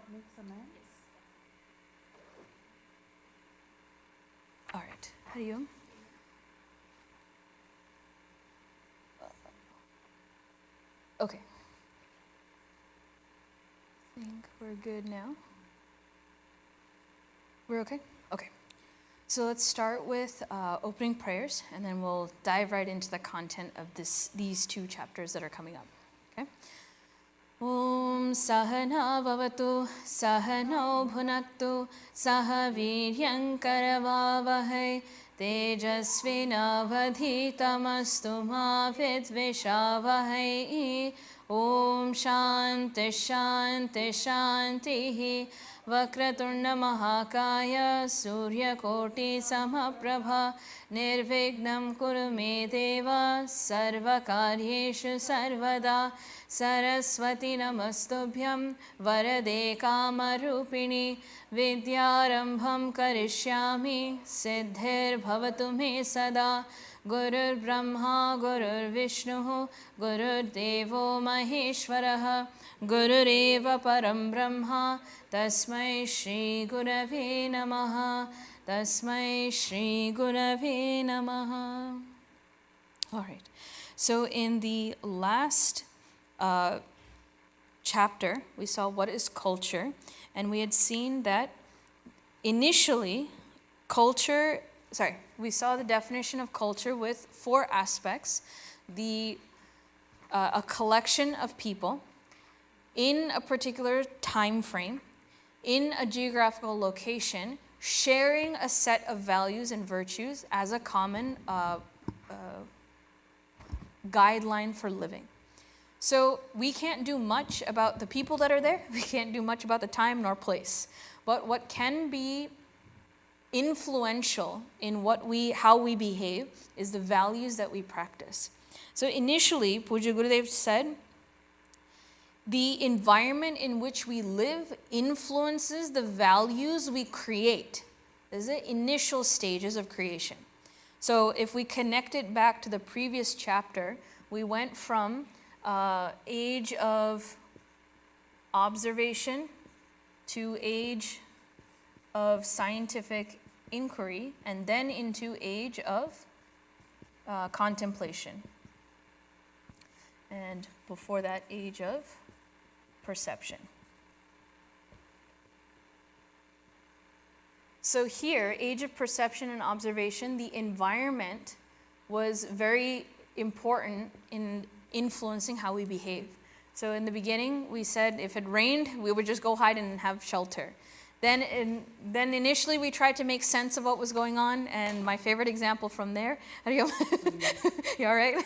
what makes a man? All right. Hari Om. Okay. I think we're good now. We're okay? Okay. So let's start with opening prayers, and then we'll dive right into the content of these two chapters that are coming up. Okay? Om Sahana Bhavatu Sahano Bhunaktu Saha Viryam Karavavahai Tejasvinavadhitamastu ma vidvishavahai. Om Shanti Shanti Shanti Vakratunda Mahakaya Surya Koti Samaprabha Nirvignam Kuru Me Deva Sarvakaryeshu Sarvada Saraswati Namastubhyam Varade Kamarupini Vidyarambham Karishyami Siddhir Bhavatu Me Sada Gurur Brahma Gurur Vishnu Gurur Devo Maheshwaraha Gurureva Param Brahma Tasmai Shri Gurave Namaha Tasmai Shri Gurave Namaha. All right. So in the last chapter, we saw what is culture, and we had seen that initially we saw the definition of culture with 4 aspects. A collection of people in a particular time frame, in a geographical location, sharing a set of values and virtues as a common guideline for living. So we can't do much about the people that are there. We can't do much about the time nor place. But what can be influential in how we behave is the values that we practice. So initially, Puja Gurudev said, the environment in which we live influences the values we create. This is the initial stages of creation. So if we connect it back to the previous chapter, we went from age of observation to age of scientific inquiry, and then into age of contemplation. And before that, age of perception. So here, age of perception and observation, the environment was very important in influencing how we behave. So in the beginning, we said if it rained, we would just go hide and have shelter. Then initially we tried to make sense of what was going on, and my favorite example from there, you all right?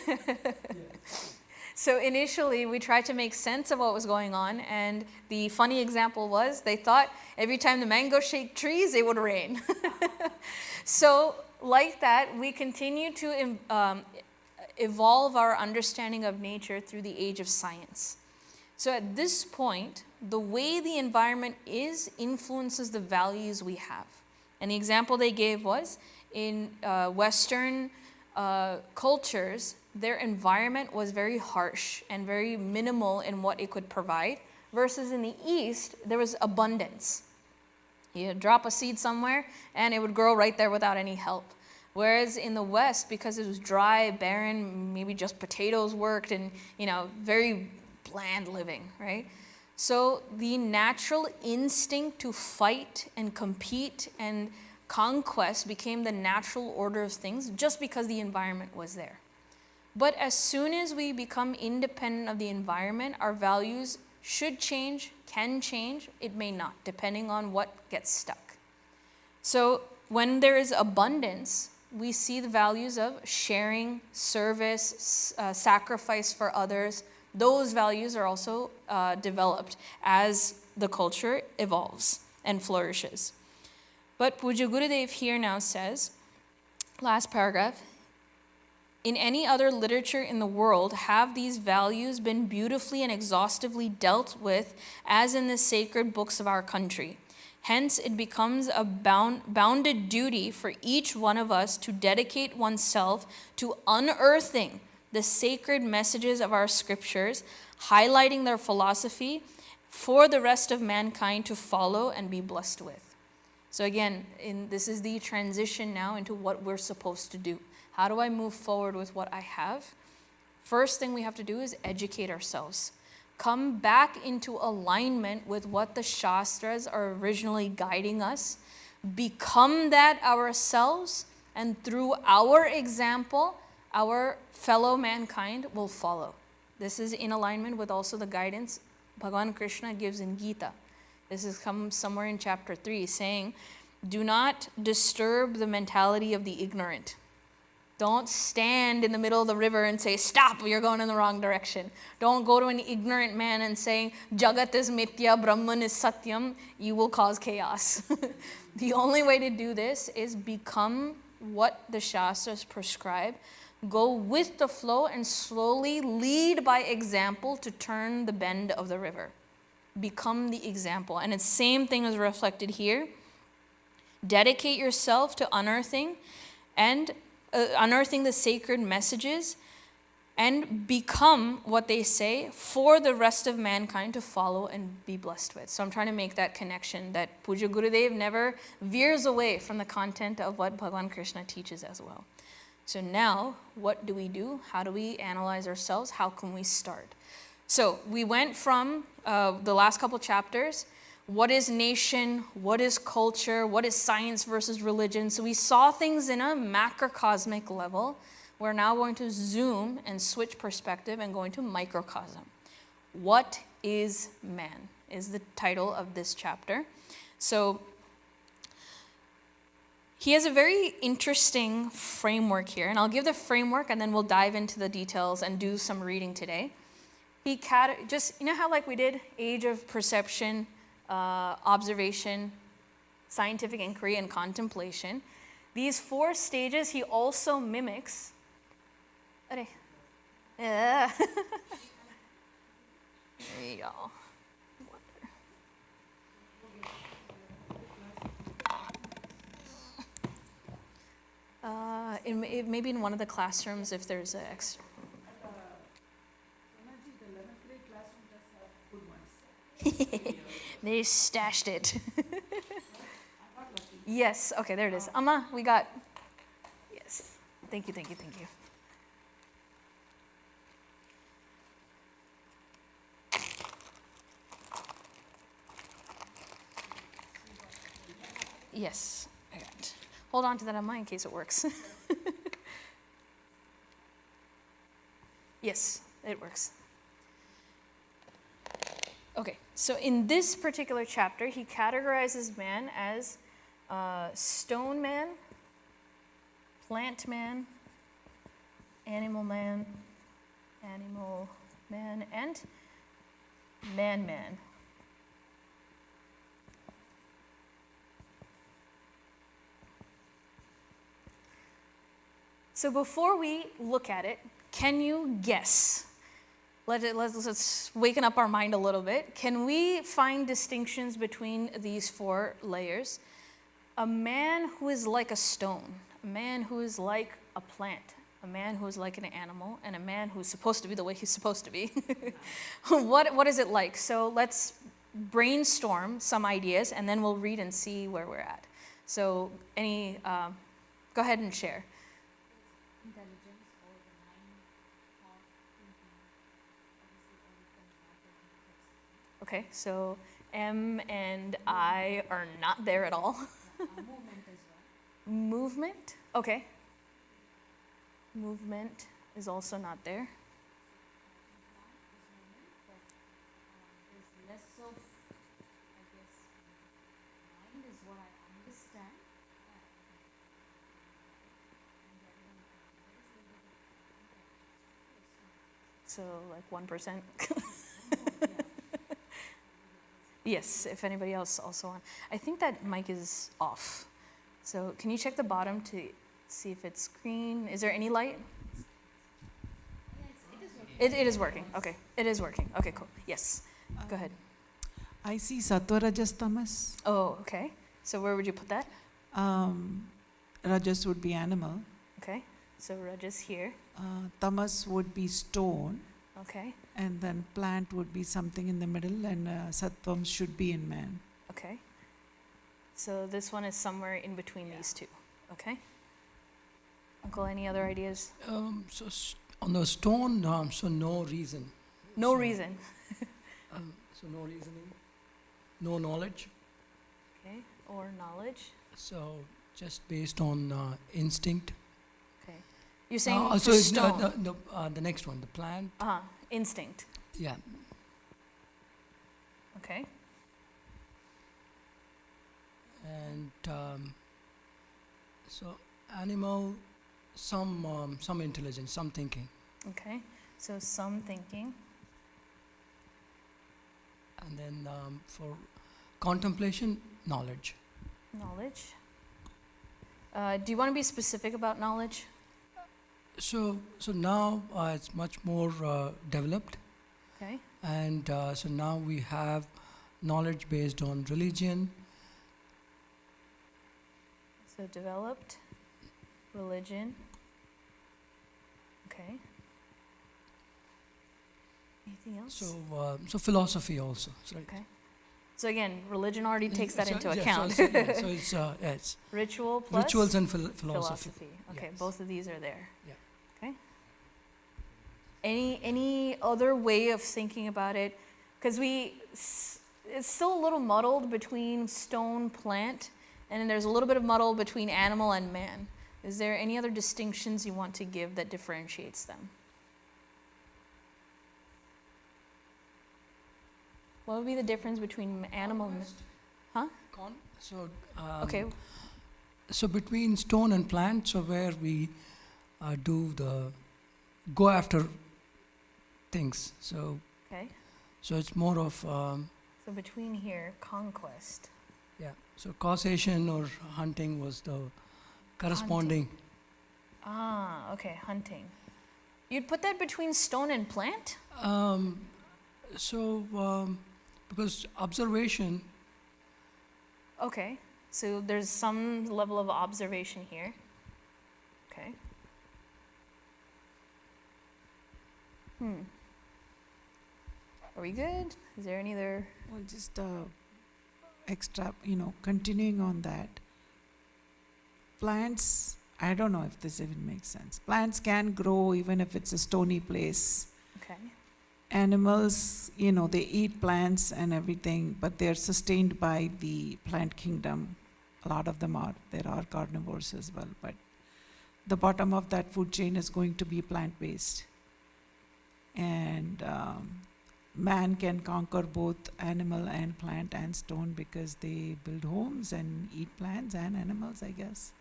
So initially we tried to make sense of what was going on, and the funny example was they thought every time the mango shake trees, it would rain. So like that, we continue to evolve our understanding of nature through the age of science. So at this point, the way the environment is influences the values we have. And the example they gave was in Western cultures, their environment was very harsh and very minimal in what it could provide, versus in the East, there was abundance. You drop a seed somewhere, and it would grow right there without any help. Whereas in the West, because it was dry, barren, maybe just potatoes worked, and very bland living, right? So the natural instinct to fight and compete and conquest became the natural order of things just because the environment was there. But as soon as we become independent of the environment, our values should change, can change, it may not, depending on what gets stuck. So when there is abundance, we see the values of sharing, service, sacrifice for others. Those values are also developed as the culture evolves and flourishes. But Puja Gurudev here now says, last paragraph, in any other literature in the world have these values been beautifully and exhaustively dealt with as in the sacred books of our country. Hence, it becomes a bounded duty for each one of us to dedicate oneself to unearthing the sacred messages of our scriptures, highlighting their philosophy for the rest of mankind to follow and be blessed with. So again, this is the transition now into what we're supposed to do. How do I move forward with what I have? First thing we have to do is educate ourselves. Come back into alignment with what the Shastras are originally guiding us. Become that ourselves, and through our example, our fellow mankind will follow. This is in alignment with also the guidance Bhagavan Krishna gives in Gita. This is come somewhere in chapter 3, saying, do not disturb the mentality of the ignorant. Don't stand in the middle of the river and say, stop, you're going in the wrong direction. Don't go to an ignorant man and say, Jagat is Mithya, Brahman is Satyam. You will cause chaos. The only way to do this is become what the Shastras prescribe. Go with the flow and slowly lead by example to turn the bend of the river. Become the example. And the same thing is reflected here. Dedicate yourself to unearthing the sacred messages, and become what they say for the rest of mankind to follow and be blessed with. So I'm trying to make that connection that Puja Gurudev never veers away from the content of what Bhagavan Krishna teaches as well. So now, what do we do? How do we analyze ourselves? How can we start? So we went from the last couple chapters. What is nation? What is culture? What is science versus religion? So we saw things in a macrocosmic level. We're now going to zoom and switch perspective and going to microcosm. What is man is the title of this chapter. So he has a very interesting framework here, and I'll give the framework and then we'll dive into the details and do some reading today. He just, you know how like we did age of perception, observation, scientific inquiry, and contemplation. These 4 stages he also mimics. Yeah. There you go. Maybe in one of the classrooms if there's an extra. They stashed it. Yes, okay, there it is. Amma, we got, yes. Thank you, thank you, thank you. Yes, I got it. Hold on to that Amma in case it works. Yes, it works. Okay, so in this particular chapter, he categorizes man as stone man, plant man, animal man, and man. So before we look at it, can you guess? Let's waken up our mind a little bit. Can we find distinctions between these 4 layers? A man who is like a stone, a man who is like a plant, a man who is like an animal, and a man who's supposed to be the way he's supposed to be. What is it like? So let's brainstorm some ideas, and then we'll read and see where we're at. So go ahead and share. Intelligence or the mind, thought, thinking, okay, so M and I are not there at all. Movement as well. Movement, okay. Movement is also not there. There's less of, I guess, mind is what I understand. So like 1%. Yes, if anybody else also on. I think that mic is off. So can you check the bottom to see if it's green? Is there any light? It is working. Okay, it is working. Okay, cool. Yes, go ahead. I see Sattva, Rajas, Tamas. Oh, okay. So where would you put that? Rajas would be animal. Okay, so Rajas here. Tamas would be stone. Okay. And then plant would be something in the middle, and sattvam should be in man. Okay. So this one is somewhere in between these two. Okay. Uncle, any other ideas? On the stone, so no reason. No So, reason. So no reasoning, no knowledge. Okay. Or knowledge. So just based on instinct. Okay. You're saying So for it's stone. the next one, the plant. Instinct. Yeah. Okay. And so animal, some intelligence, some thinking. Okay. So some thinking. And then for contemplation, knowledge. Knowledge. Do you want to be specific about knowledge? So now it's much more developed, Okay. and so now we have knowledge based on religion. So developed. Religion. Okay. Anything else? So philosophy also. Right? Okay. So again, religion already takes that into yeah, account. So it's it's Ritual plus rituals and philosophy. Okay, Yes. both of these are there. Yeah. Okay. Any other way of thinking about it? Because it's still a little muddled between stone, plant, and then there's a little bit of muddle between animal and man. Is there any other distinctions you want to give that differentiates them? What would be the difference between animal and... Huh? Okay. So between stone and plant, so where we go after things. So Okay. so it's more of So between here, conquest. yeah. So causation or hunting was the corresponding. Okay, hunting. You'd put that between stone and plant? Because observation. Okay, so there's some level of observation here. Okay. Are we good? Is there any other? Well, just extra, continuing on that. Plants, I don't know if this even makes sense. Plants can grow even if it's a stony place. Okay. Animals, they eat plants and everything, but they're sustained by the plant kingdom. A lot of them are. There are carnivores as well, but the bottom of that food chain is going to be plant-based. And man can conquer both animal and plant and stone because they build homes and eat plants and animals, I guess.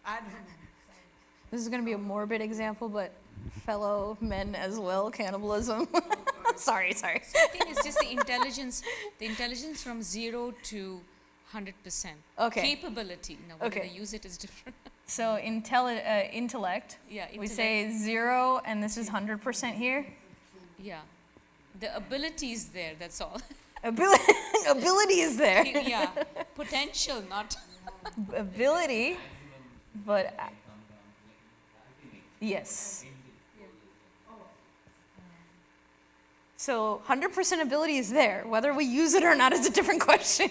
I don't know. This is going to be a morbid example, but fellow men as well, cannibalism. sorry. So I think it's just the intelligence from 0 to 100%. Okay. Capability. Now, whether Okay. they use it is different. So intellect, Yeah. we intellect. say 0 and this is 100% here. Yeah. The ability is there, that's all. Ability is there. Yeah. Potential, not. Ability, but yes. So 100% ability is there. Whether we use it or not is a different question.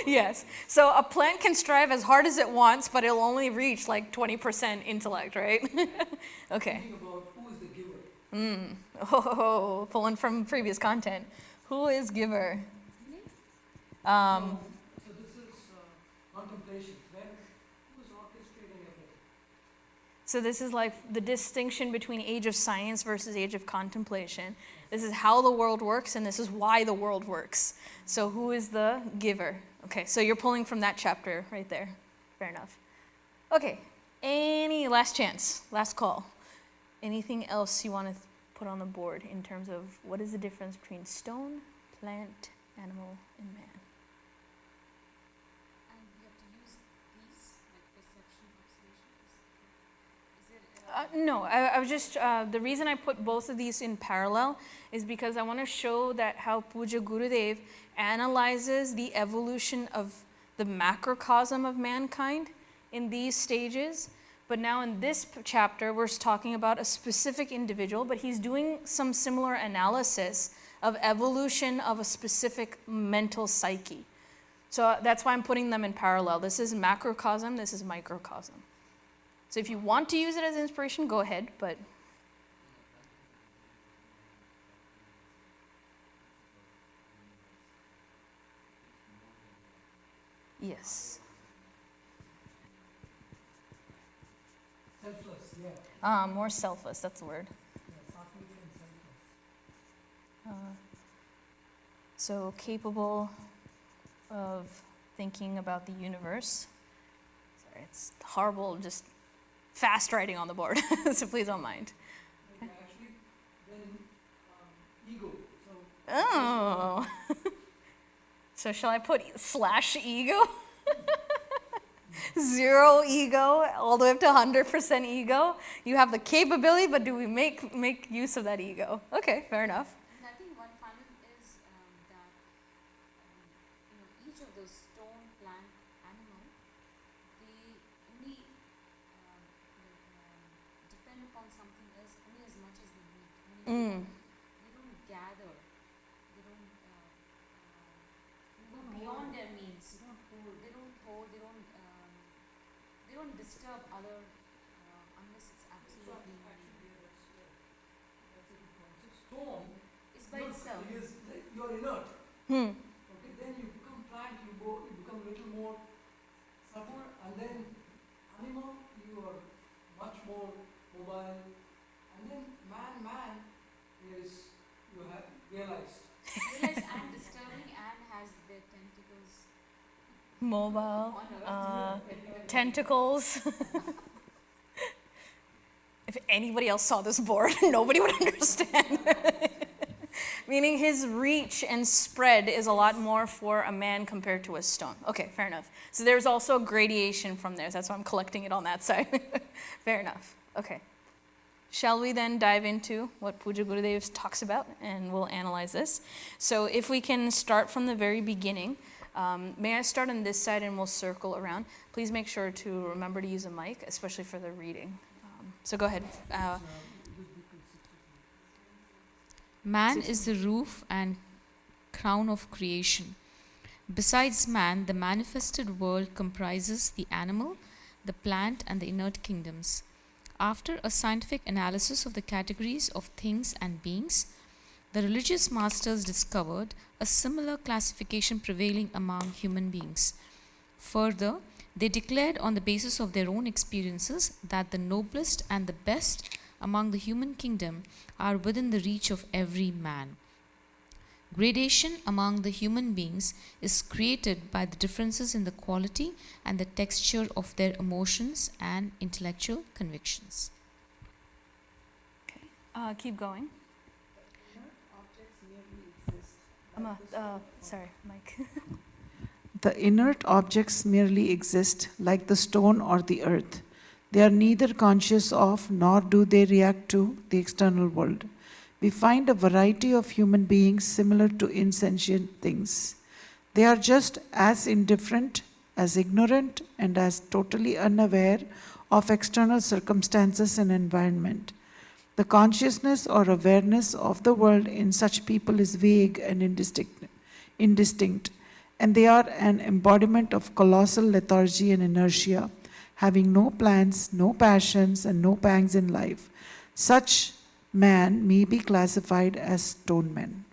Yes. So a plant can strive as hard as it wants, but it'll only reach like 20% intellect, right? Okay. Thinking about who is the giver. Oh, pulling from previous content. Who is giver? So this is contemplation. Who is orchestrating everything? So this is like the distinction between age of science versus age of contemplation. This is how the world works, and this is why the world works. So who is the giver? Okay, so you're pulling from that chapter right there. Fair enough. Okay, any last chance, last call. Anything else you want to put on the board in terms of what is the difference between stone, plant, animal, and man? And we have to use these, like perception, observation. No, I was just, the reason I put both of these in parallel is because I want to show that how Puja Gurudev analyzes the evolution of the macrocosm of mankind in these stages, But now in this chapter, we're talking about a specific individual, but he's doing some similar analysis of evolution of a specific mental psyche. So that's why I'm putting them in parallel. This is macrocosm, this is microcosm. So if you want to use it as inspiration, go ahead, but yes. Selfless, yeah. More selfless, that's the word. Sattvic and selfless. So capable of thinking about the universe. Sorry, it's horrible, just fast writing on the board, so please don't mind. Actually, then ego. So Oh. So shall I put /ego? 0 ego, all the way up to 100% ego. You have the capability, but do we make use of that ego? Okay, fair enough. And I think one final is that each of those stone, plant, animal, they only depend upon something else only as much as they need. They don't gather. They don't go beyond their means. They don't hold. They don't disturb other unless it's absolutely needed. stone It's by itself. is like you're inert. Hmm. Okay, then you become plant, you become a little more subtle, and then animal, you are much more mobile, and then man is you have realized. Realize and disturbing and has their tentacles Mobile, on tentacles. If anybody else saw this board, nobody would understand. Meaning his reach and spread is a lot more for a man compared to a stone. Okay, fair enough. So there's also a gradation from there. That's why I'm collecting it on that side. Fair enough. Okay. Shall we then dive into what Puja Gurudev talks about, and we'll analyze this. So if we can start from the very beginning, may I start on this side and we'll circle around. Please make sure to remember to use a mic, especially for the reading. So go ahead. Man is the roof and crown of creation. Besides man, the manifested world comprises the animal, the plant, and the inert kingdoms. After a scientific analysis of the categories of things and beings, the religious masters discovered a similar classification prevailing among human beings. Further, they declared on the basis of their own experiences that the noblest and the best among the human kingdom are within the reach of every man. Gradation among the human beings is created by the differences in the quality and the texture of their emotions and intellectual convictions. Okay. Keep going. Sorry, Mike. The inert objects merely exist like the stone or the earth. They are neither conscious of nor do they react to the external world. We find a variety of human beings similar to insentient things. They are just as indifferent, as ignorant, and as totally unaware of external circumstances and environment. The consciousness or awareness of the world in such people is vague and indistinct, and they are an embodiment of colossal lethargy and inertia, having no plans, no passions, and no pangs in life. Such man may be classified as stone men.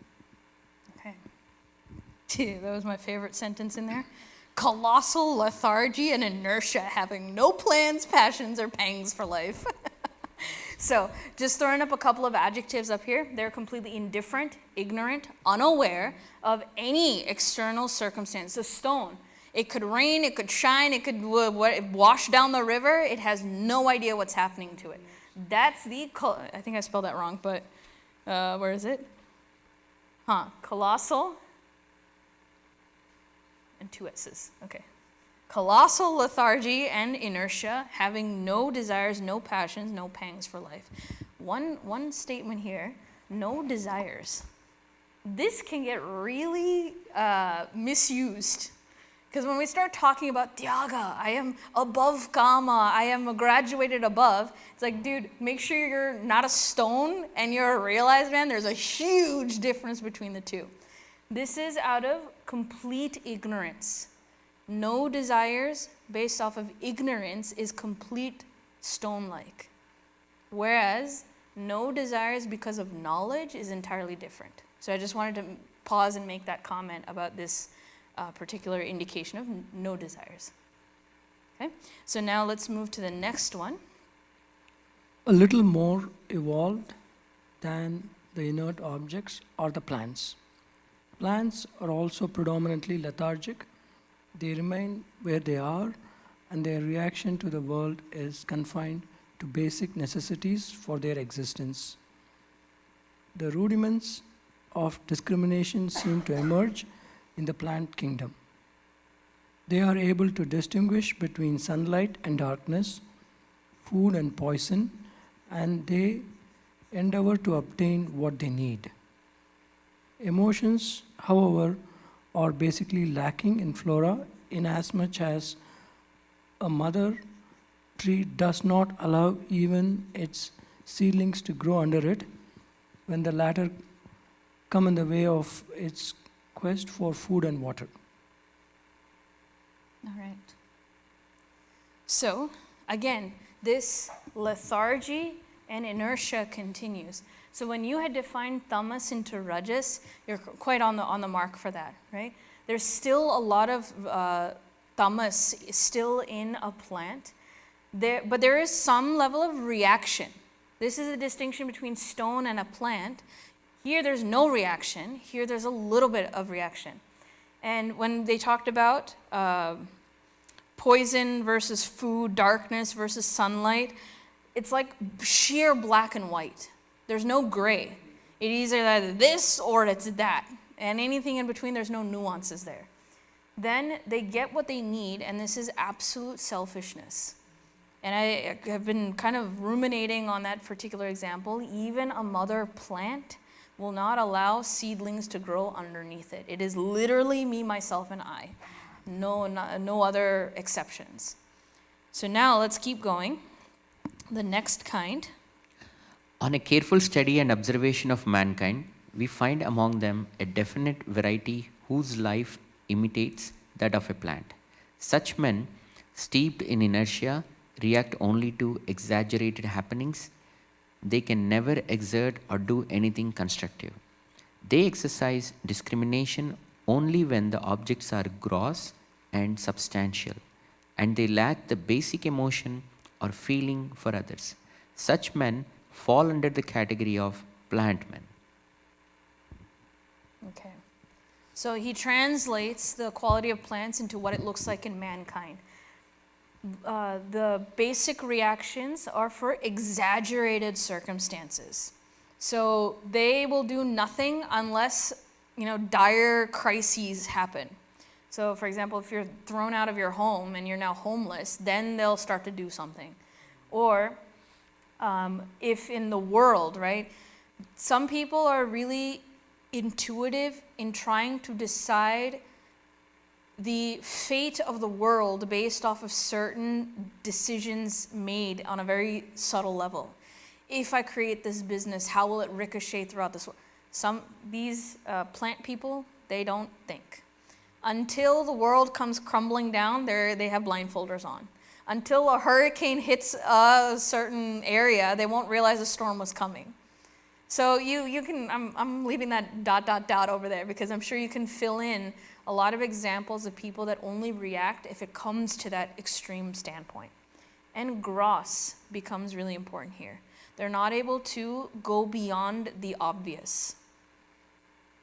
Okay. That was my favorite sentence in there. Colossal lethargy and inertia, having no plans, passions, or pangs for life. So, just throwing up a couple of adjectives up here. They're completely indifferent, ignorant, unaware of any external circumstance. A stone. It could rain, it could shine, it could wash down the river. It has no idea what's happening to it. That's I think I spelled that wrong, but where is it? Colossal. And 2 S's. Okay. Colossal lethargy and inertia, having no desires, no passions, no pangs for life. One statement here, no desires. This can get really misused Because when we start talking about Tyaga, I am above Kama, I am graduated above, it's like, dude, make sure you're not a stone and you're a realized man. There's a huge difference between the two. This is out of complete ignorance. No desires based off of ignorance is complete stone-like. Whereas no desires because of knowledge is entirely different. So I just wanted to pause and make that comment about this particular indication of no desires. Okay, so now let's move to the next one. A little more evolved than the inert objects are the plants. Plants are also predominantly lethargic. They remain where they are, and their reaction to the world is confined to basic necessities for their existence. The rudiments of discrimination seem to emerge in the plant kingdom. They are able to distinguish between sunlight and darkness, food and poison, and they endeavor to obtain what they need. Emotions, however, are basically lacking in flora inasmuch as a mother tree does not allow even its seedlings to grow under it when the latter come in the way of its quest for food and water. All right. So, again, this lethargy and inertia continues. So when you had defined tamas into rajas, you're quite on the mark for that, right? There's still a lot of tamas still in a plant, but there is some level of reaction. This is a distinction between stone and a plant. Here there's no reaction. Here there's a little bit of reaction. And when they talked about poison versus food, darkness versus sunlight, it's like sheer black and white. There's no gray. It is either this or it's that. And anything in between, there's no nuances there. Then they get what they need, and this is absolute selfishness. And I have been kind of ruminating on that particular example. Even a mother plant will not allow seedlings to grow underneath it. It is literally me, myself, and I. No other exceptions. So now let's keep going. The next kind. On a careful study and observation of mankind, we find among them a definite variety whose life imitates that of a plant. Such men, steeped in inertia, react only to exaggerated happenings. They can never exert or do anything constructive. They exercise discrimination only when the objects are gross and substantial, and they lack the basic emotion or feeling for others. Such men fall under the category of plant men. Okay. So he translates the quality of plants into what it looks like in mankind. The basic reactions are for exaggerated circumstances. So they will do nothing unless, dire crises happen. So for example, if you're thrown out of your home and you're now homeless, then they'll start to do something. Or if in the world, right, some people are really intuitive in trying to decide the fate of the world based off of certain decisions made on a very subtle level. If I create this business, how will it ricochet throughout this world? These plant people, they don't think. Until the world comes crumbling down, they have blindfolders on. Until a hurricane hits a certain area, they won't realize a storm was coming. So you can, I'm leaving that ... over there because I'm sure you can fill in a lot of examples of people that only react if it comes to that extreme standpoint. And gross becomes really important here. They're not able to go beyond the obvious.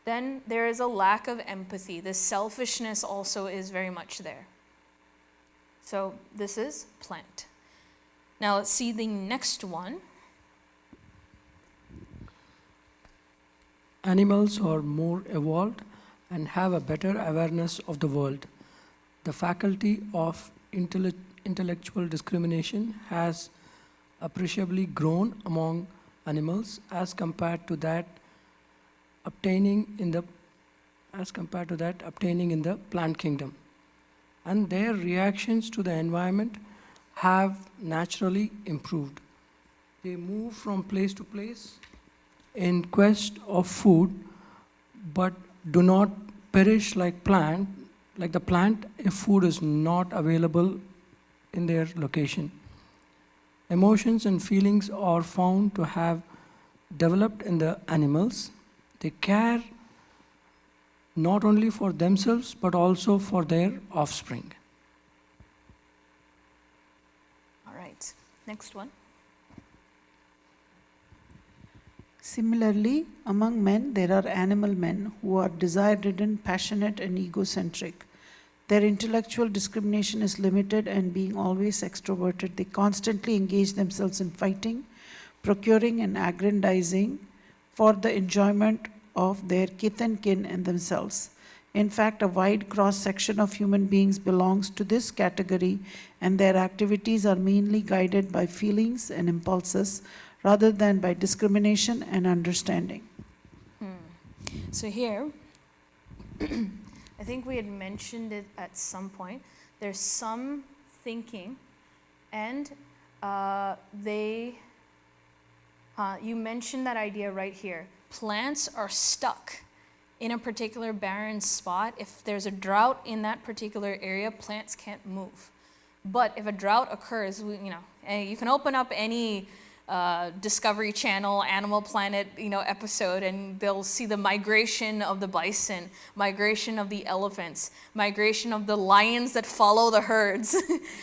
Then there is a lack of empathy. The selfishness also is very much there. So this is plant. Now let's see the next one. Animals are more evolved and have a better awareness of the world. The faculty of intellectual discrimination has appreciably grown among animals as compared to that obtaining in the plant kingdom. and their reactions to the environment have naturally improved. They move from place to place in quest of food, but do not perish like the plant if food is not available in their location. Emotions and feelings are found to have developed in the animals. They care not only for themselves but also for their offspring. All right, next one. Similarly, among men, there are animal men who are desire-ridden, passionate, and egocentric. Their intellectual discrimination is limited, and being always extroverted, they constantly engage themselves in fighting, procuring, and aggrandizing for the enjoyment of their kith and kin and themselves. In fact, a wide cross-section of human beings belongs to this category, and their activities are mainly guided by feelings and impulses rather than by discrimination and understanding. So here, I think we had mentioned it at some point. There's some thinking, and you mentioned that idea right here. Plants are stuck in a particular barren spot. If there's a drought in that particular area, plants can't move. But if a drought occurs, you can open up any Discovery Channel, Animal Planet, episode, and they'll see the migration of the bison, migration of the elephants, migration of the lions that follow the herds.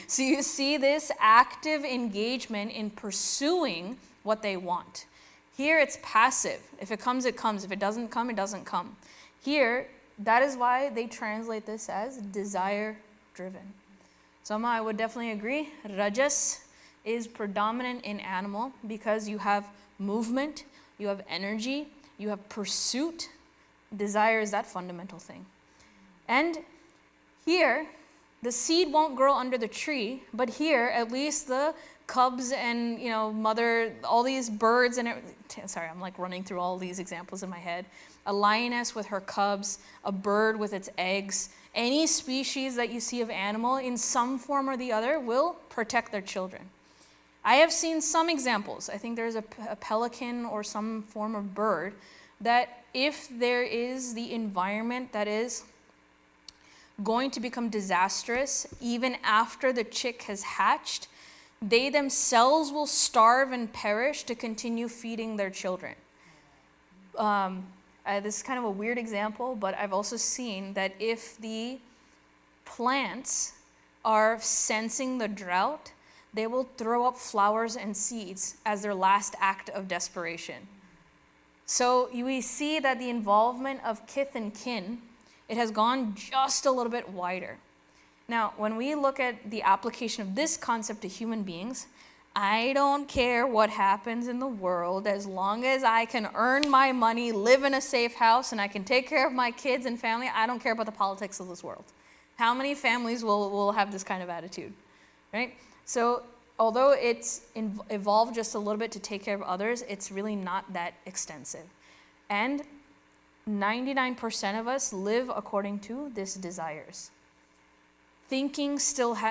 So you see this active engagement in pursuing what they want. Here it's passive. If it comes, it comes. If it doesn't come, it doesn't come. Here, that is why they translate this as desire-driven. Somehow I would definitely agree. Rajas is predominant in animal because you have movement, you have energy, you have pursuit. Desire is that fundamental thing. And here, the seed won't grow under the tree, but here, at least the cubs and, mother, all these birds and sorry, I'm like running through all these examples in my head. A lioness with her cubs, a bird with its eggs, any species that you see of animal in some form or the other will protect their children. I have seen some examples. I think there's a pelican or some form of bird that if there is the environment that is going to become disastrous, even after the chick has hatched, they themselves will starve and perish to continue feeding their children. This is kind of a weird example, but I've also seen that if the plants are sensing the drought, they will throw up flowers and seeds as their last act of desperation. So we see that the involvement of kith and kin, it has gone just a little bit wider. Now, when we look at the application of this concept to human beings, I don't care what happens in the world as long as I can earn my money, live in a safe house, and I can take care of my kids and family. I don't care about the politics of this world. How many families will have this kind of attitude, right? So although it's evolved just a little bit to take care of others, it's really not that extensive. And 99% of us live according to these desires. Thinking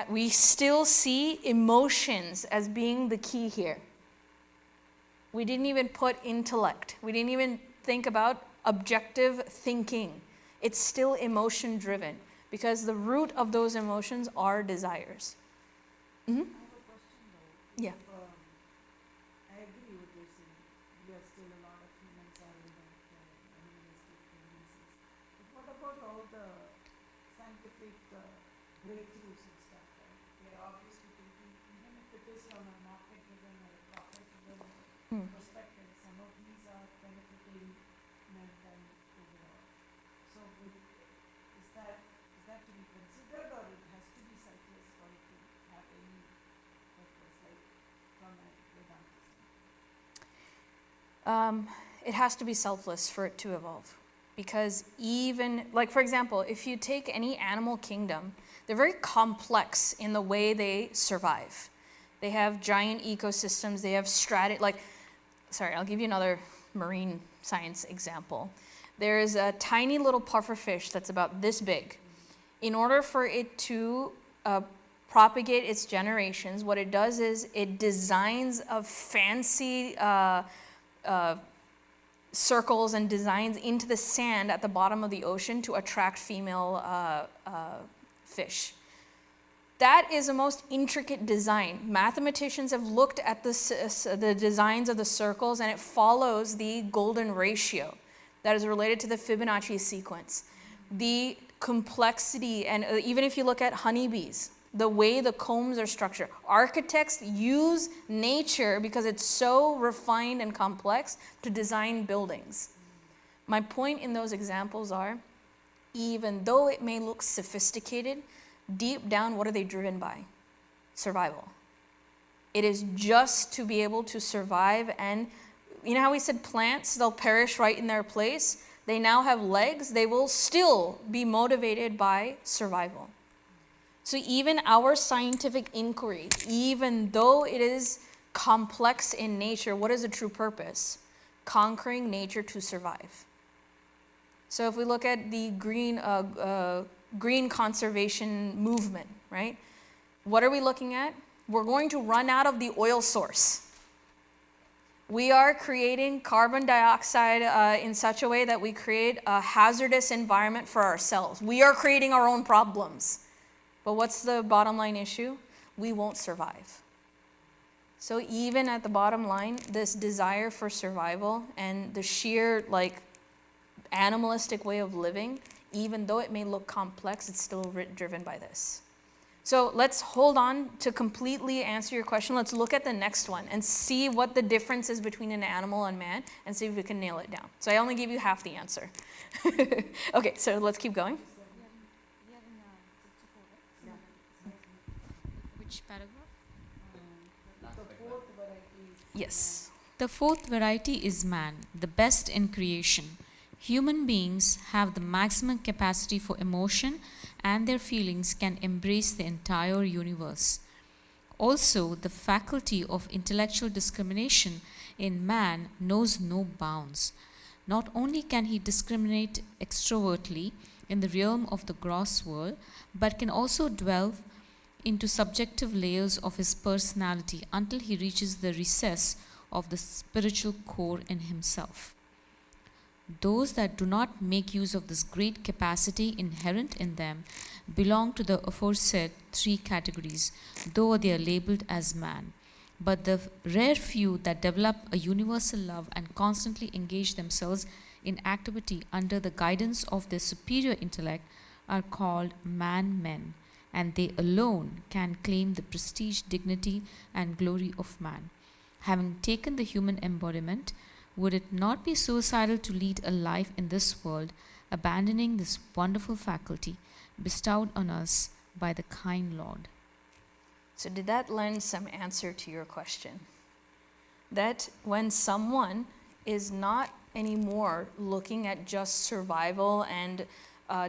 we still see emotions as being the key here. We didn't even put intellect. We didn't even think about objective thinking. It's still emotion driven because the root of those emotions are desires. Mm-hmm. I have a question though. Yeah. I agree with what you're saying. We are still a lot of humans are in that animalistic tendencies. But what about all the scientific breakthroughs and stuff, right? They are obviously thinking, even if it is from a market-driven or a profit-driven perspective, some of these are benefiting mankind overall. So is that to be considered, or it has to be selfless for it to have any purpose, like from a Vedanta standpoint? It has to be selfless for it to evolve. Because even, like for example, if you take any animal kingdom, they're very complex in the way they survive. They have giant ecosystems, they have I'll give you another marine science example. There's a tiny little pufferfish that's about this big. In order for it to propagate its generations, what it does is it designs a fancy circles and designs into the sand at the bottom of the ocean to attract female fish. That is the most intricate design. Mathematicians have looked at the designs of the circles, and it follows the golden ratio that is related to the Fibonacci sequence. The complexity, and even if you look at honeybees, the way the combs are structured. Architects use nature because it's so refined and complex to design buildings. My point in those examples are, even though it may look sophisticated, deep down, what are they driven by? Survival. It is just to be able to survive. And you know how we said plants, they'll perish right in their place? They now have legs. They will still be motivated by survival. So even our scientific inquiry, even though it is complex in nature, what is the true purpose? Conquering nature to survive. So if we look at the green conservation movement, right? What are we looking at? We're going to run out of the oil source. We are creating carbon dioxide in such a way that we create a hazardous environment for ourselves. We are creating our own problems. But what's the bottom line issue? We won't survive. So even at the bottom line, this desire for survival and the sheer animalistic way of living, even though it may look complex, it's still driven by this. So let's hold on to completely answer your question. Let's look at the next one and see what the difference is between an animal and man and see if we can nail it down. So I only gave you half the answer. Okay, so let's keep going. Which paragraph? Yes. The fourth variety is man, the best in creation. Human beings have the maximum capacity for emotion, and their feelings can embrace the entire universe. Also, the faculty of intellectual discrimination in man knows no bounds. Not only can he discriminate extrovertly in the realm of the gross world, but can also delve into subjective layers of his personality until he reaches the recess of the spiritual core in himself. Those that do not make use of this great capacity inherent in them belong to the aforesaid three categories, though they are labeled as man. But the rare few that develop a universal love and constantly engage themselves in activity under the guidance of their superior intellect are called man-men, and they alone can claim the prestige, dignity, and glory of man. Having taken the human embodiment, would it not be suicidal to lead a life in this world, abandoning this wonderful faculty bestowed on us by the kind Lord? So did that lend some answer to your question? That when someone is not anymore looking at just survival and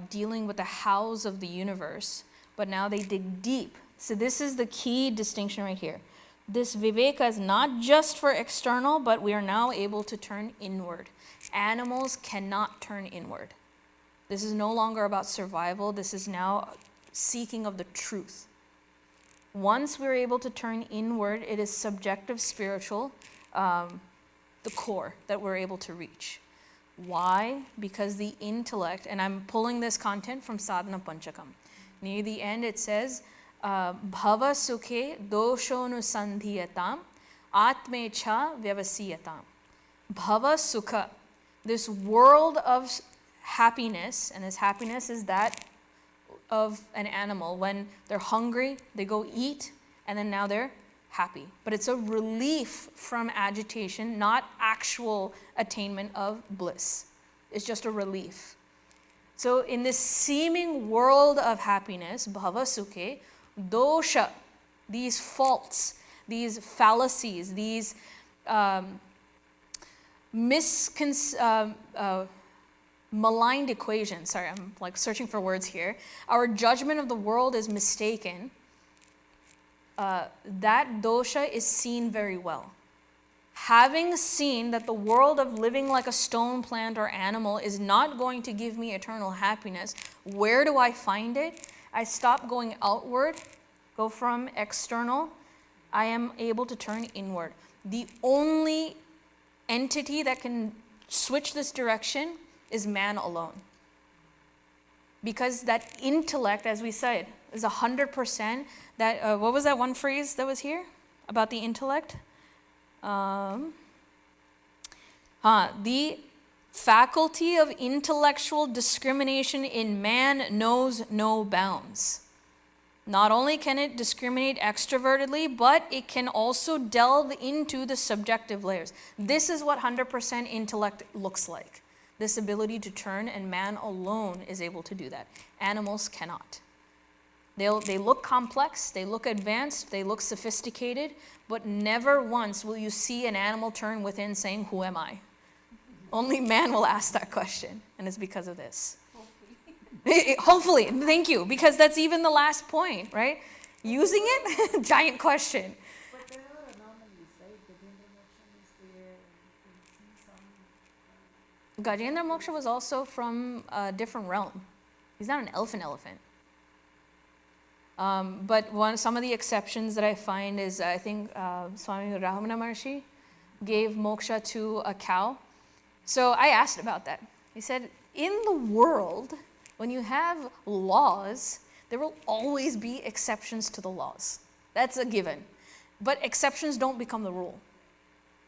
dealing with the hows of the universe, but now they dig deep. So this is the key distinction right here. This viveka is not just for external, but we are now able to turn inward. Animals cannot turn inward. This is no longer about survival. This is now seeking of the truth. Once we're able to turn inward, it is subjective spiritual, the core that we're able to reach. Why? Because the intellect, and I'm pulling this content from Sadhana Panchakam. Near the end it says, Bhava sukhe doshonu sandhiyatam atmecha vyavasiyatam. Bhava sukha, this world of happiness, and this happiness is that of an animal. When they're hungry, they go eat, and then now they're happy. But it's a relief from agitation, not actual attainment of bliss. It's just a relief. So in this seeming world of happiness, bhava sukhe, dosha, these faults, these fallacies, these maligned equations. Sorry, I'm searching for words here. Our judgment of the world is mistaken. That dosha is seen very well. having seen that the world of living like a stone, plant, or animal is not going to give me eternal happiness, where do I find it? I stop going outward, go from external. I am able to turn inward. The only entity that can switch this direction is man alone. Because that intellect, as we said, is 100%. That what was that one phrase that was here about the intellect? The faculty of intellectual discrimination in man knows no bounds. Not only can it discriminate extrovertedly, but it can also delve into the subjective layers. This is what 100% intellect looks like. This ability to turn, and man alone is able to do that. Animals cannot. They look complex, they look advanced, they look sophisticated, but never once will you see an animal turn within saying, "Who am I?" Only man will ask that question, and it's because of this. Hopefully, thank you, because that's even the last point, right? Using it, giant question. But there are anomalies, right? Gajendra Moksha is there, and you can see some. Gajendra Moksha was also from a different realm. He's not an elephant. But some of the exceptions that I find is, I think Swami Ramana Maharshi gave moksha to a cow. So I asked about that. He said, in the world, when you have laws, there will always be exceptions to the laws. That's a given. But exceptions don't become the rule.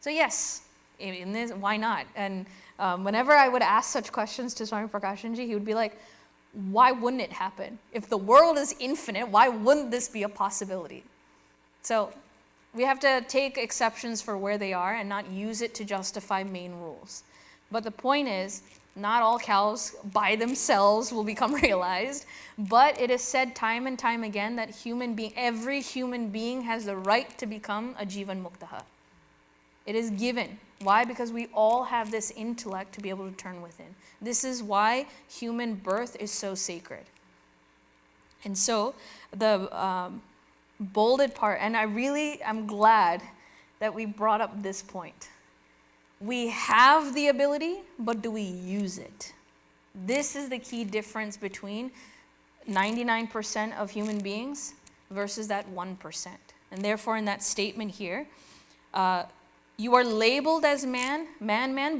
So yes, in this, why not? And whenever I would ask such questions to Swami Prakashanji, he would be like, why wouldn't it happen? If the world is infinite, why wouldn't this be a possibility? So we have to take exceptions for where they are and not use it to justify main rules. But the point is, not all cows by themselves will become realized, but it is said time and time again that every human being has the right to become a Jivan Muktaha. It is given. Why? Because we all have this intellect to be able to turn within. This is why human birth is so sacred. And so the bolded part, and I'm glad that we brought up this point. We have the ability, but do we use it? This is the key difference between 99% of human beings versus that 1%. And therefore, in that statement here, you are labeled as man,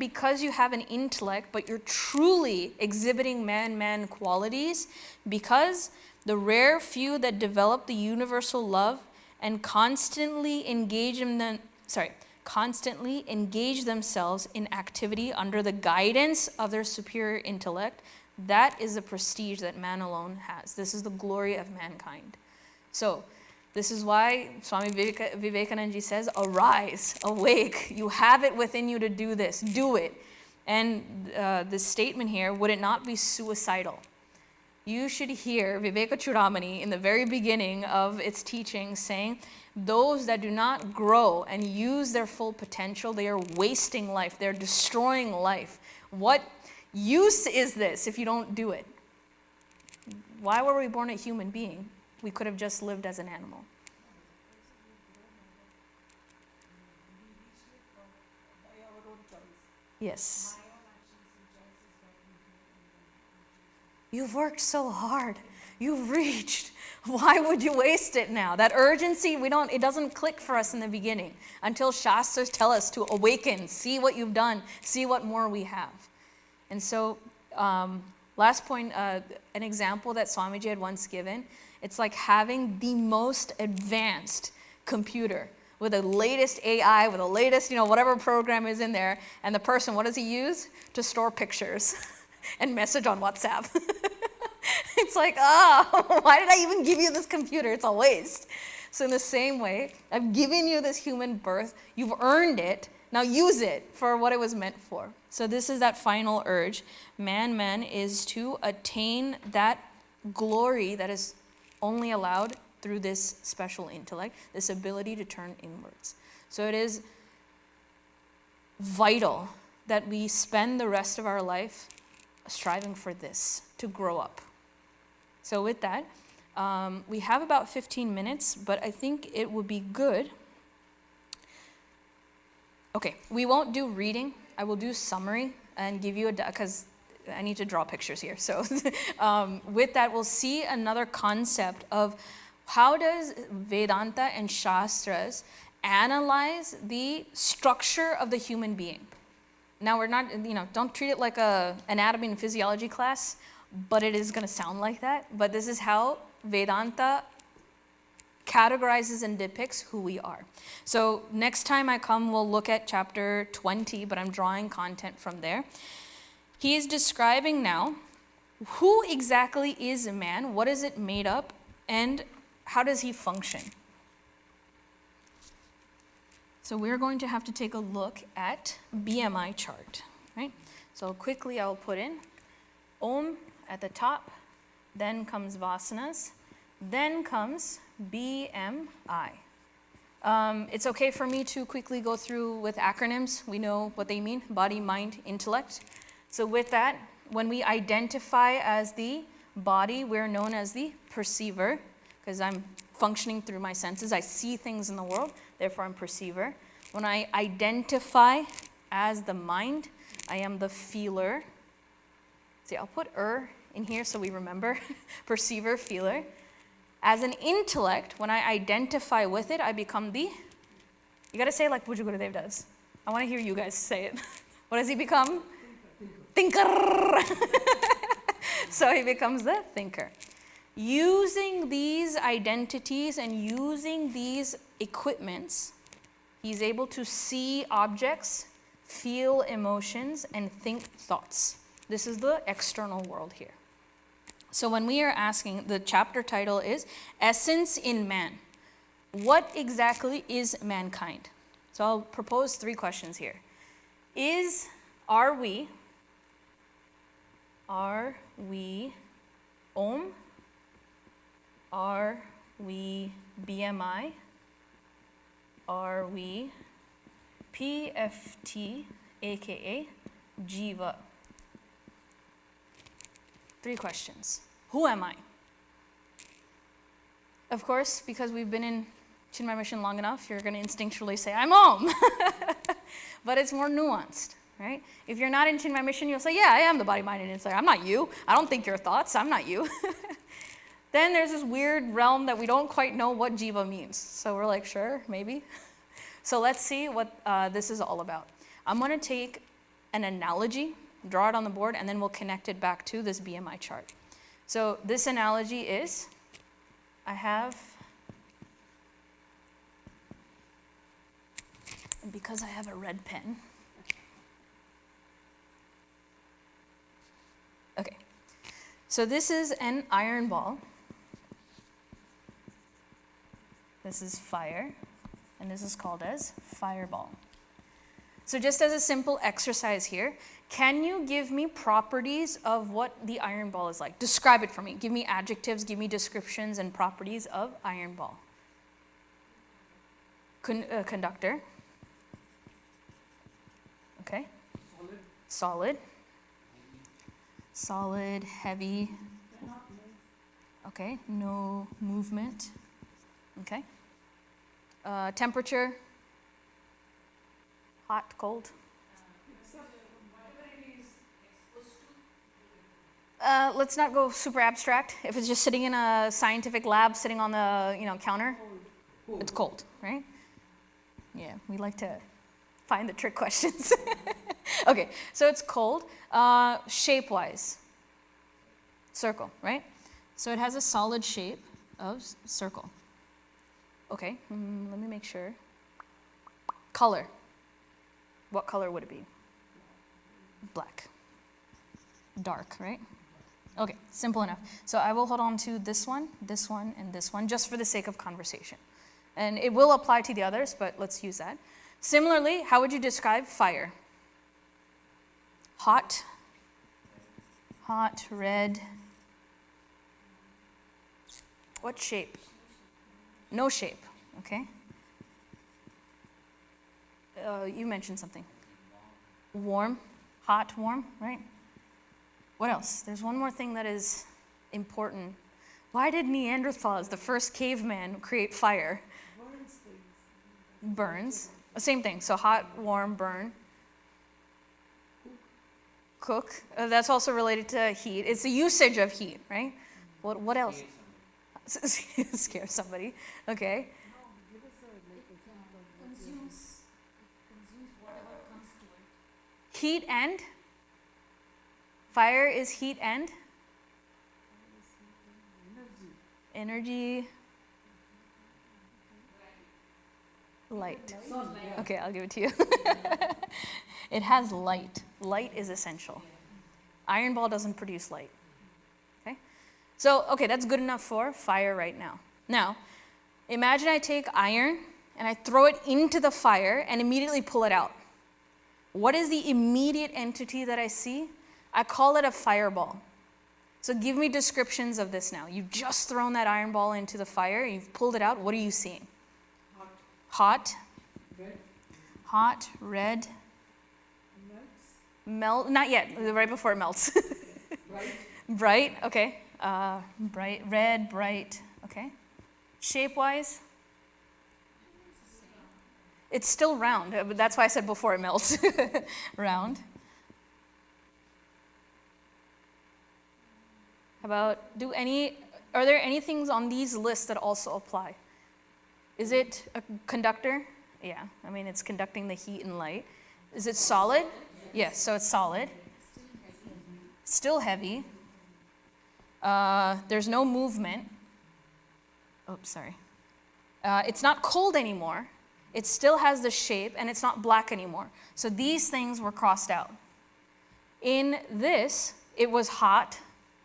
because you have an intellect, but you're truly exhibiting man qualities because the rare few that develop the universal love and constantly engage themselves in activity under the guidance of their superior intellect, that is the prestige that man alone has. This is the glory of mankind. So, this is why Swami Vivekananda says, arise, awake. You have it within you to do this. Do it. And this statement here, would it not be suicidal? You should hear Viveka Chudamani in the very beginning of its teaching saying, those that do not grow and use their full potential, they are wasting life. They're destroying life. What use is this if you don't do it? Why were we born a human being? We could have just lived as an animal. Yes. You've worked so hard. You've reached. Why would you waste it now? That urgency, it doesn't click for us in the beginning until Shastras tell us to awaken, see what you've done, see what more we have. And so, last point, an example that Swamiji had once given, it's like having the most advanced computer with the latest AI, with the latest, whatever program is in there, and the person, what does he use? To store pictures and message on WhatsApp. It's like, why did I even give you this computer? It's a waste. So in the same way, I've given you this human birth. You've earned it. Now use it for what it was meant for. So this is that final urge. Man is to attain that glory that is only allowed through this special intellect, this ability to turn inwards. So it is vital that we spend the rest of our life striving for this, to grow up. So with that, we have about 15 minutes, but I think it would be good. Okay, we won't do reading. I will do summary and give you because I need to draw pictures here. So with that, we'll see another concept of how does Vedanta and Shastras analyze the structure of the human being. Now we're not, don't treat it like a anatomy and physiology class, but it is going to sound like that. But this is how Vedanta categorizes and depicts who we are. So next time I come, we'll look at chapter 20, but I'm drawing content from there. He is describing now who exactly is a man, what is it made up, and how does he function. So we're going to have to take a look at BMI chart, right? So quickly I'll put in Om at the top, then comes Vasanas, then comes BMI. It's okay for me to quickly go through with acronyms. We know what they mean, body, mind, intellect. So with that, when we identify as the body, we're known as the perceiver, because I'm functioning through my senses. I see things in the world, therefore I'm perceiver. When I identify as the mind, I am the feeler. See, I'll put in here so we remember. Perceiver, feeler. As an intellect, when I identify with it, I become the, you gotta say it like Puja Gurudev does. I wanna hear you guys say it. What does he become? Thinker. So he becomes the thinker. Using these identities and using these equipments, he's able to see objects, feel emotions, and think thoughts. This is the external world here. So when we are asking, the chapter title is Essence in Man. What exactly is mankind? So I'll propose 3 questions here. Are we Om? Are we BMI? Are we PFT, aka Jiva? 3 questions. Who am I? Of course, because we've been in Chinmay Mission long enough, you're going to instinctually say, I'm Om. But it's more nuanced, right? If you're not in Chinmay Mission, you'll say, yeah, I am the body, mind, and intellect. I'm not you. I don't think your thoughts. I'm not you. Then there's this weird realm that we don't quite know what Jiva means. So we're like, sure, maybe. So let's see what this is all about. I'm going to take an analogy, draw it on the board, and then we'll connect it back to this BMI chart. So this analogy is, and because I have a red pen, okay. So this is an iron ball. This is fire, and this is called as fireball. So just as a simple exercise here, can you give me properties of what the iron ball is like? Describe it for me. Give me adjectives, give me descriptions and properties of iron ball. Conductor. Okay. Solid. Solid, heavy. Okay, no movement. Okay. Temperature. Hot, cold. Let's not go super abstract. If it's just sitting in a scientific lab, sitting on the counter, it's cold, right? Yeah, we like to find the trick questions. Okay, so it's cold. Shape-wise, circle, right? So it has a solid shape of circle. Okay, let me make sure. Color. What color would it be? Black. Dark, right? Okay, simple enough. So I will hold on to this one, and this one, just for the sake of conversation. And it will apply to the others, but let's use that. Similarly, how would you describe fire? Hot, red. What shape? No shape, okay? You mentioned something. Warm, hot, warm, right? What else? There's one more thing that is important. Why did Neanderthals, the first caveman, create fire? Burns. Same thing. So hot, warm, burn. Cook. That's also related to heat. It's the usage of heat, right? What else? Scare somebody. Okay. Consumes whatever comes to it. Heat and? Fire is heat and? Energy. Light. Okay, I'll give it to you. It has light. Light is essential. Iron ball doesn't produce light. Okay? So, okay, that's good enough for fire right now. Now, imagine I take iron and I throw it into the fire and immediately pull it out. What is the immediate entity that I see? I call it a fireball. So give me descriptions of this now. You've just thrown that iron ball into the fire, you've pulled it out. What are you seeing? Hot. Red. Hot, red. Melt, not yet, right before it melts. Bright. Bright, okay. Bright, red, bright, okay. Shape-wise? It's still round, but that's why I said before it melts. Round. How about, are there any things on these lists that also apply? Is it a conductor? Yeah, I mean, it's conducting the heat and light. Is it solid? Yes, so it's solid. Still heavy. There's no movement. Oops, sorry. It's not cold anymore. It still has the shape, and it's not black anymore. So these things were crossed out. In this, it was hot,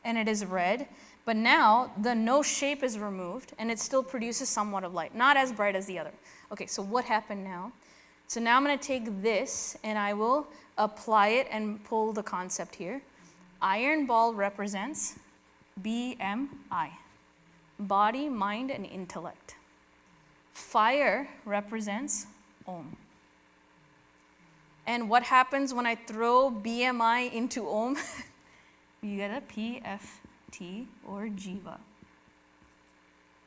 and it is red. But now, the no shape is removed, and it still produces somewhat of light. Not as bright as the other. Okay, so what happened now? So now I'm going to take this, and I will apply it and pull the concept here. Iron ball represents BMI. Body, mind, and intellect. Fire represents Om. And what happens when I throw BMI into Om? You get a PFT or Jiva.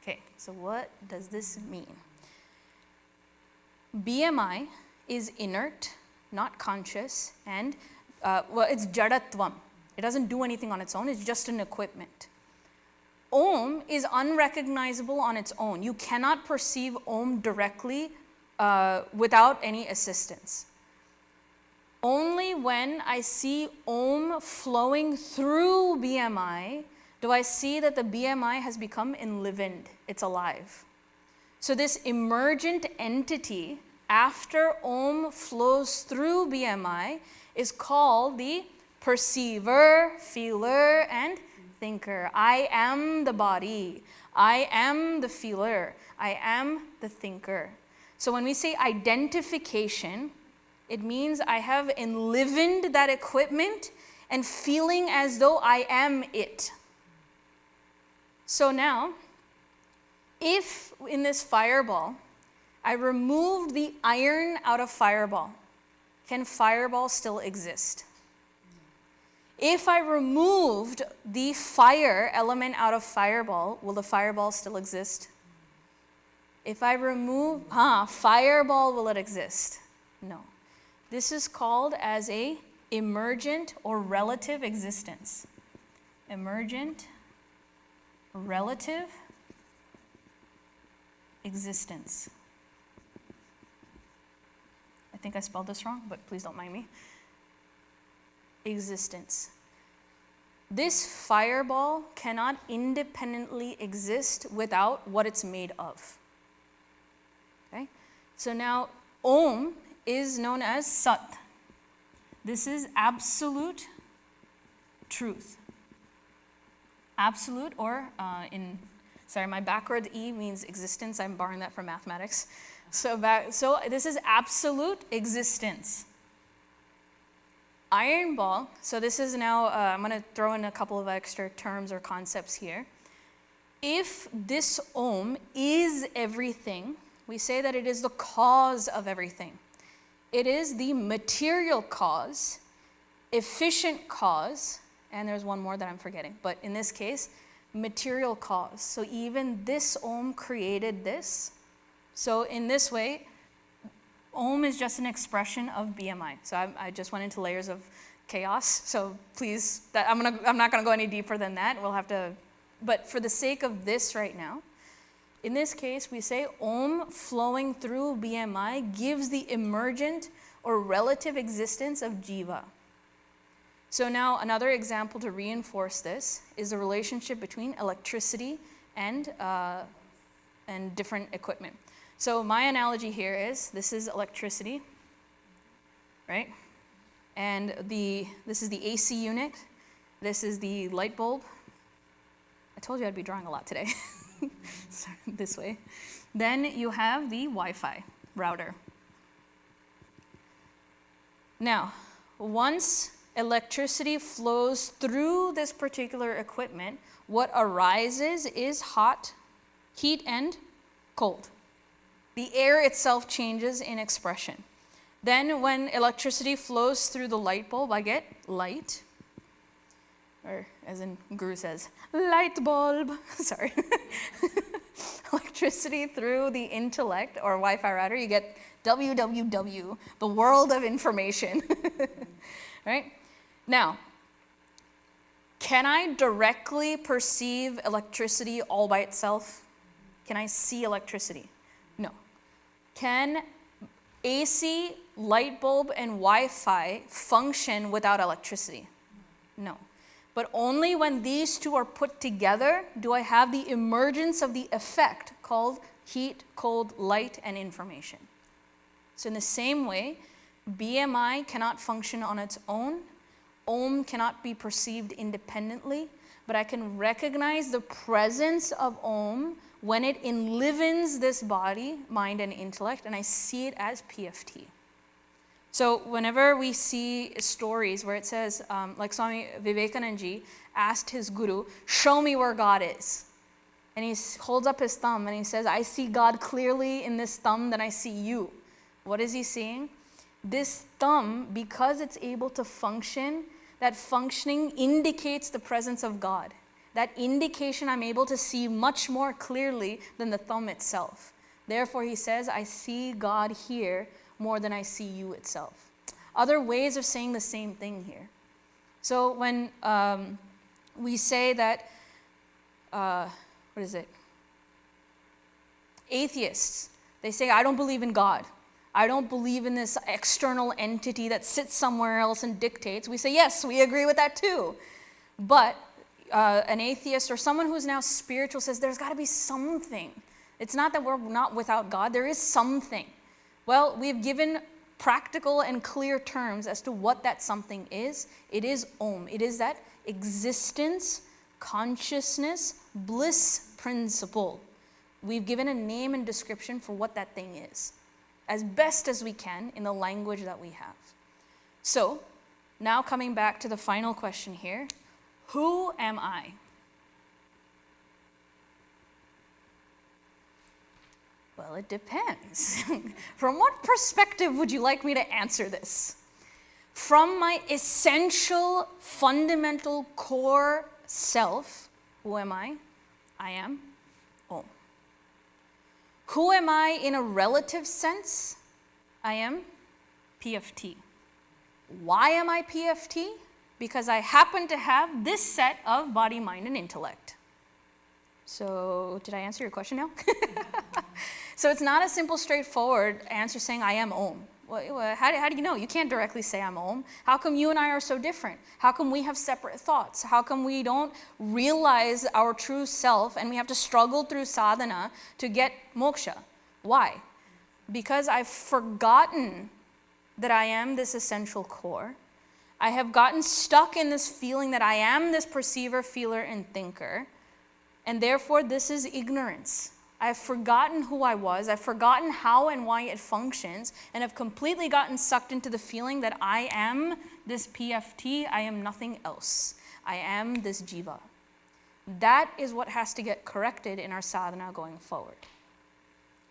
Okay, so what does this mean? BMI is inert, not conscious, and it's jadatvam. It doesn't do anything on its own, it's just an equipment. Om is unrecognizable on its own. You cannot perceive Om directly without any assistance. Only when I see Om flowing through BMI do I see that the BMI has become enlivened, it's alive. So this emergent entity after Om flows through BMI is called the perceiver, feeler, and thinker. I am the body. I am the feeler. I am the thinker. So when we say identification, it means I have enlivened that equipment and feeling as though I am it. So now, if in this fireball, I removed the iron out of fireball, can fireball still exist? If I removed the fire element out of fireball, will the fireball still exist? If I remove, fireball, will it exist? No. This is called as a emergent or relative existence. Emergent, relative existence. I think I spelled this wrong, but please don't mind me. Existence. This fireball cannot independently exist without what it's made of. Okay? So now, Om is known as Sat. This is absolute truth. Absolute, or my backward E means existence. I'm borrowing that from mathematics. So this is absolute existence. Iron ball, so this is now, I'm going to throw in a couple of extra terms or concepts here. If this Om is everything, we say that it is the cause of everything. It is the material cause, efficient cause, and there's one more that I'm forgetting, but in this case, material cause. So even this Om created this. So in this way, Om is just an expression of BMI. So I just went into layers of chaos. So please, I'm not gonna go any deeper than that. We'll have to, but for the sake of this right now, in this case, we say Om flowing through BMI gives the emergent or relative existence of Jiva. So now another example to reinforce this is the relationship between electricity and different equipment. So my analogy here is, this is electricity, right? And this is the AC unit. This is the light bulb. I told you I'd be drawing a lot today. So, this way. Then you have the Wi-Fi router. Now, once electricity flows through this particular equipment, what arises is heat and cold. The air itself changes in expression. Then when electricity flows through the light bulb, I get light. Or as in Guru says, light bulb. Sorry. Electricity through the intellect or Wi-Fi router, you get www, the world of information. Right? Now, can I directly perceive electricity all by itself? Can I see electricity? No. Can AC, light bulb, and Wi-Fi function without electricity? No. But only when these two are put together do I have the emergence of the effect called heat, cold, light, and information. So in the same way, BMI cannot function on its own. Om cannot be perceived independently, but I can recognize the presence of Om when it enlivens this body, mind, and intellect, and I see it as PFT. So whenever we see stories where it says, like Swami Vivekananda asked his guru, show me where God is. And he holds up his thumb and he says, I see God clearly in this thumb, then I see you. What is he seeing? This thumb, because it's able to function, that functioning indicates the presence of God. That indication I'm able to see much more clearly than the thumb itself. Therefore, he says, I see God here more than I see you itself. Other ways of saying the same thing here. So when we say that, atheists, they say, I don't believe in God. I don't believe in this external entity that sits somewhere else and dictates. We say, yes, we agree with that too. But an atheist or someone who's now spiritual says, there's got to be something. It's not that we're not without God. There is something. Well, we've given practical and clear terms as to what that something is. It is Om. It is that existence, consciousness, bliss principle. We've given a name and description for what that thing is, as best as we can in the language that we have. So, now coming back to the final question here, who am I? Well, it depends. From what perspective would you like me to answer this? From my essential, fundamental, core self, who am I? I am Om. Who am I in a relative sense? I am PFT. Why am I PFT? Because I happen to have this set of body, mind, and intellect. So, did I answer your question now? So it's not a simple, straightforward answer saying I am Om. Well, how do you know? You can't directly say I'm Om. How come you and I are so different? How come we have separate thoughts? How come we don't realize our true self and we have to struggle through sadhana to get moksha? Why? Because I've forgotten that I am this essential core. I have gotten stuck in this feeling that I am this perceiver, feeler, and thinker. And therefore, this is ignorance. I've forgotten who I was, I've forgotten how and why it functions, and I've completely gotten sucked into the feeling that I am this PFT, I am nothing else. I am this jiva. That is what has to get corrected in our sadhana going forward.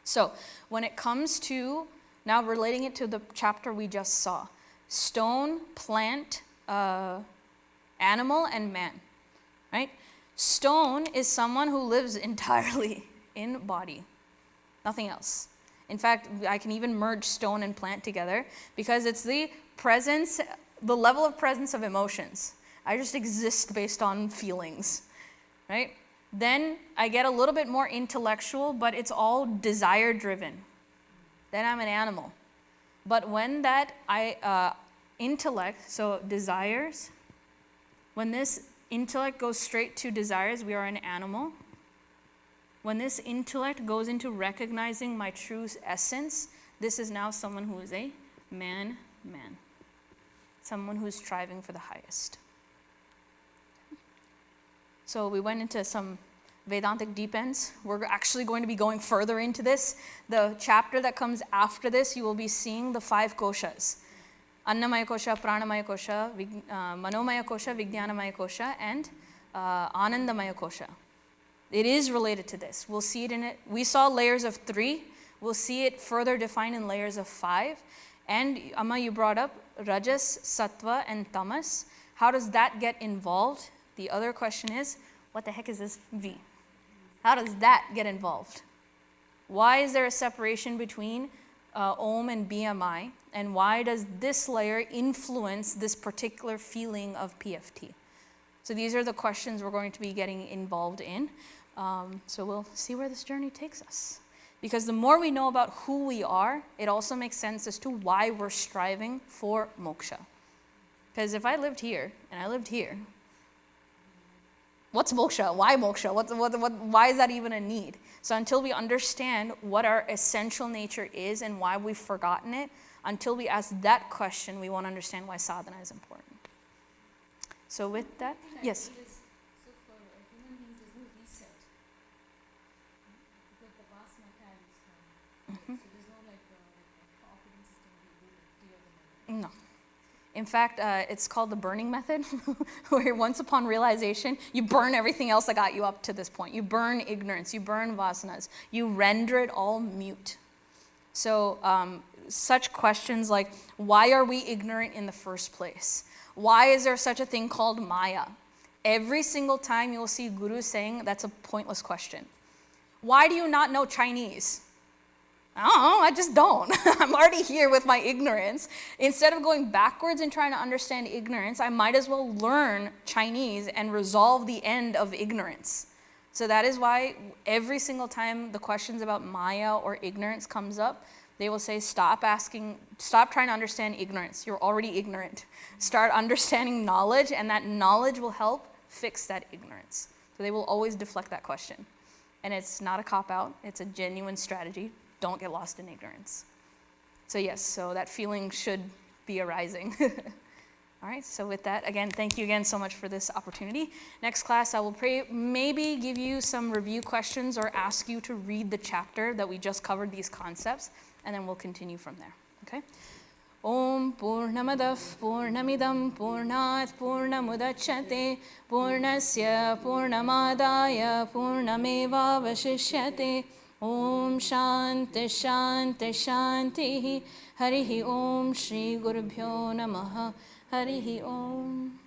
So, when it comes to, now relating it to the chapter we just saw, stone, plant, animal, and man, right? Stone is someone who lives entirely in body, nothing else. In fact, I can even merge stone and plant together because it's the presence, the level of presence of emotions. I just exist based on feelings, right? Then I get a little bit more intellectual, but it's all desire driven. Then I'm an animal. But when that intellect, so desires, when this intellect goes straight to desires, we are an animal. When this intellect goes into recognizing my true essence, this is now someone who is a man. Someone who's striving for the highest. So we went into some Vedantic deep ends. We're actually going to be going further into this. The chapter that comes after this, you will be seeing the 5 koshas. Annamaya kosha, Pranamaya kosha, Manomaya kosha, Vijnanamaya kosha, and Anandamaya kosha. It is related to this. We'll see it in it. We saw layers of 3. We'll see it further defined in layers of 5. And Amma, you brought up Rajas, Sattva, and Tamas. How does that get involved? The other question is, what the heck is this V? How does that get involved? Why is there a separation between Om and BMI? And why does this layer influence this particular feeling of PFT? So these are the questions we're going to be getting involved in. So we'll see where this journey takes us. Because the more we know about who we are, it also makes sense as to why we're striving for moksha. Because if I lived here and I lived here, what's moksha? Why moksha? Why is that even a need? So until we understand what our essential nature is and why we've forgotten it, until we ask that question, we won't understand why sadhana is important. So with that, yes? So for human beings, there's no reset. Because the vasana carries from. So there's no operating system to clear the mind. No. In fact, it's called the burning method, where once upon realization, you burn everything else that got you up to this point. You burn ignorance, you burn vasanas, you render it all mute. So such questions like, why are we ignorant in the first place? Why is there such a thing called Maya? Every single time you will see Guru saying that's a pointless question. Why do you not know Chinese? I don't know, I just don't. I'm already here with my ignorance. Instead of going backwards and trying to understand ignorance, I might as well learn Chinese and resolve the end of ignorance. So that is why every single time the questions about Maya or ignorance comes up, they will say, stop trying to understand ignorance. You're already ignorant. Start understanding knowledge, and that knowledge will help fix that ignorance. So they will always deflect that question. And it's not a cop-out, it's a genuine strategy. Don't get lost in ignorance. So yes, so that feeling should be arising. All right, so with that, again, thank you again so much for this opportunity. Next class, I will maybe give you some review questions or ask you to read the chapter that we just covered these concepts, and then we'll continue from there, okay? Om Purnamadav Purnamidam Purnat Purnamudachyate Purnasya Purnamadaya Purnameva Vashishyate Om Shanti Shanti Shanti Harihi Om Shri Gurubhyo Namaha Harihi Om.